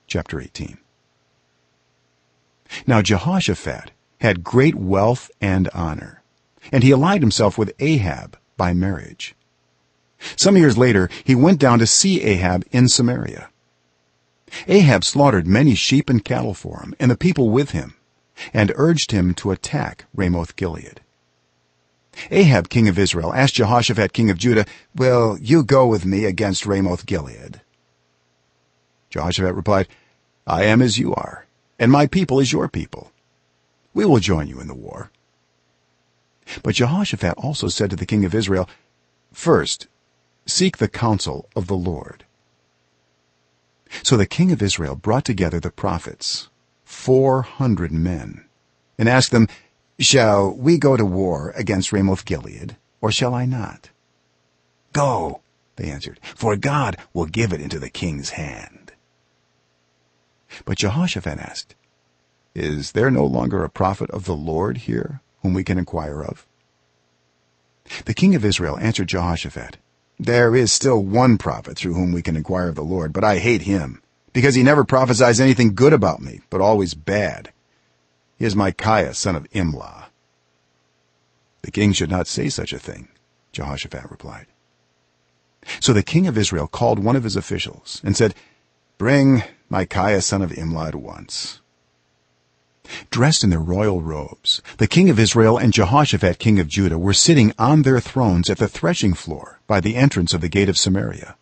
chapter 18. Now Jehoshaphat had great wealth and honor, and he allied himself with Ahab by marriage. Some years later he went down to see Ahab in Samaria. Ahab slaughtered many sheep and cattle for him and the people with him, and urged him to attack Ramoth-Gilead. Ahab king of Israel asked Jehoshaphat king of Judah, "Will you go with me against Ramoth-Gilead?" Jehoshaphat replied, "I am as you are, and my people is your people. We will join you in the war." But Jehoshaphat also said to the king of Israel, "First, seek the counsel of the Lord." So the king of Israel brought together the prophets, 400 men, and asked them, "Shall we go to war against Ramoth-Gilead, or shall I not?" "Go," they answered, "for God will give it into the king's hand." But Jehoshaphat asked, "Is there no longer a prophet of the Lord here whom we can inquire of?" The king of Israel answered Jehoshaphat, "There is still one prophet through whom we can inquire of the Lord, but I hate him, because he never prophesies anything good about me, but always bad. He is Micaiah son of Imlah." "The king should not say such a thing," Jehoshaphat replied. So the king of Israel called one of his officials and said, "Bring Micaiah son of Imlah at once." Dressed in their royal robes, the king of Israel and Jehoshaphat king of Judah were sitting on their thrones at the threshing floor by the entrance of the gate of Samaria,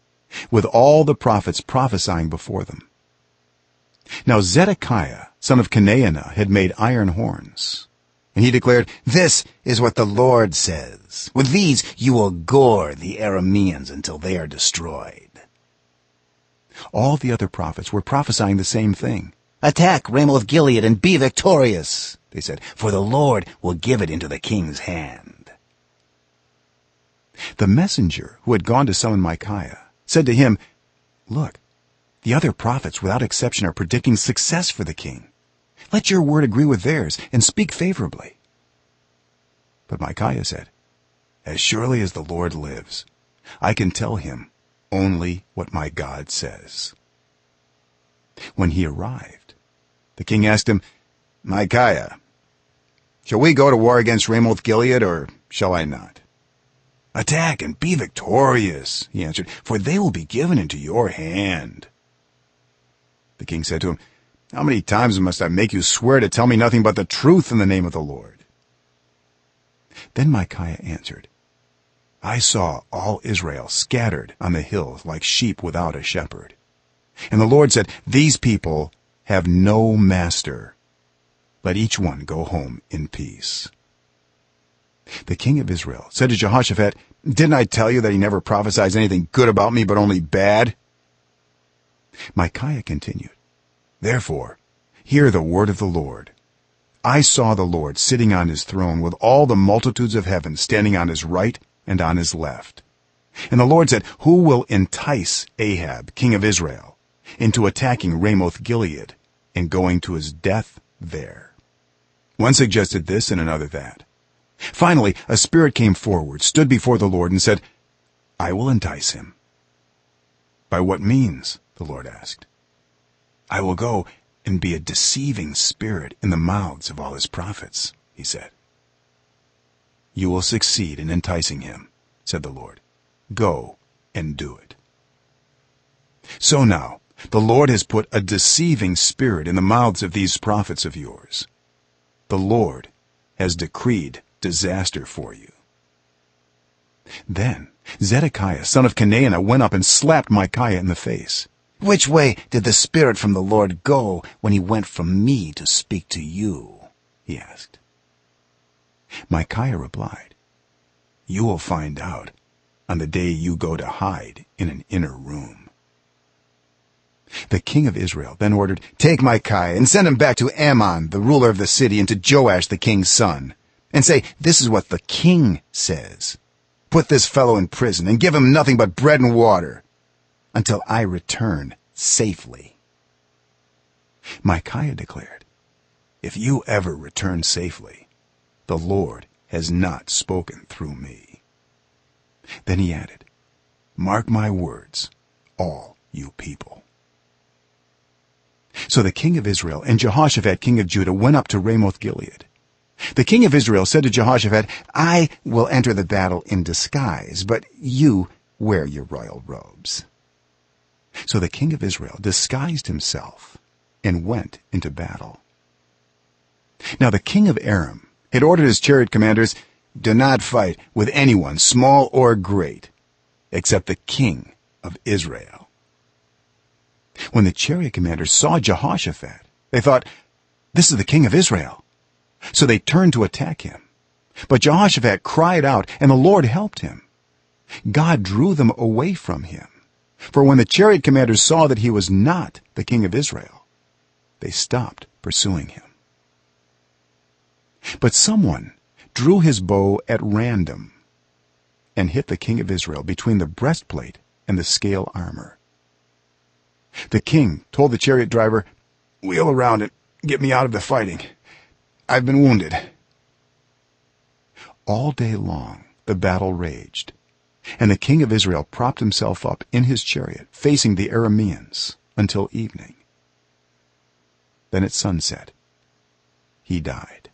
with all the prophets prophesying before them. Now Zedekiah son of Kenaanah had made iron horns, and he declared, "This is what the Lord says, with these you will gore the Arameans until they are destroyed." All the other prophets were prophesying the same thing. "Attack Ramoth-Gilead and be victorious," they said, "for the Lord will give it into the king's hand." The messenger who had gone to summon Micaiah said to him, "Look, the other prophets without exception are predicting success for the king. Let your word agree with theirs and speak favorably." But Micaiah said, "As surely as the Lord lives, I can tell him only what my God says." When he arrived, the king asked him, "Micaiah, shall we go to war against Ramoth-Gilead, or shall I not?" "Attack and be victorious," he answered, "for they will be given into your hand." The king said to him, "How many times must I make you swear to tell me nothing but the truth in the name of the Lord?" Then Micaiah answered, "I saw all Israel scattered on the hills like sheep without a shepherd. And the Lord said, 'These people have no master. Let each one go home in peace.'" The king of Israel said to Jehoshaphat, "Didn't I tell you that he never prophesies anything good about me but only bad?" Micaiah continued, "Therefore hear the word of the Lord. I saw the Lord sitting on his throne with all the multitudes of heaven standing on his right and on his left. And the Lord said, 'Who will entice Ahab king of Israel into attacking Ramoth-Gilead and going to his death there?' One suggested this and another that. Finally a spirit came forward, stood before the Lord, and said, 'I will entice him.' 'By what means?' the Lord asked. 'I will go and be a deceiving spirit in the mouths of all his prophets,' he said. 'You will succeed in enticing him,' said the Lord. 'Go and do it.' So now the Lord has put a deceiving spirit in the mouths of these prophets of yours. The Lord has decreed disaster for you." Then Zedekiah son of Kenaanah went up and slapped Micaiah in the face. "Which way did the spirit from the Lord go when he went from me to speak to you?" he asked. Micaiah replied, "You will find out on the day you go to hide in an inner room." The king of Israel then ordered, "Take Micaiah and send him back to Ammon the ruler of the city and to Joash the king's son, and say, 'This is what the king says. Put this fellow in prison and give him nothing but bread and water until I return safely.'" Micaiah declared, "If you ever return safely, the Lord has not spoken through me." Then he added, "Mark my words, all you people." So the king of Israel and Jehoshaphat king of Judah went up to Ramoth Gilead. The king of Israel said to Jehoshaphat, I will enter the battle in disguise, but you wear your royal robes. So the king of Israel disguised himself and went into battle. Now the king of Aram had ordered his chariot commanders, do not fight with anyone, small or great, except the king of Israel. When the chariot commanders saw Jehoshaphat, they thought, this is the king of Israel. So they turned to attack him. But Jehoshaphat cried out, and the Lord helped him. God drew them away from him. For when the chariot commanders saw that he was not the king of Israel, they stopped pursuing him. But someone drew his bow at random and hit the king of Israel between the breastplate and the scale armor. The king told the chariot driver, wheel around and get me out of the fighting. I've been wounded. All day long the battle raged, and the king of Israel propped himself up in his chariot facing the Arameans until evening. Then at sunset he died.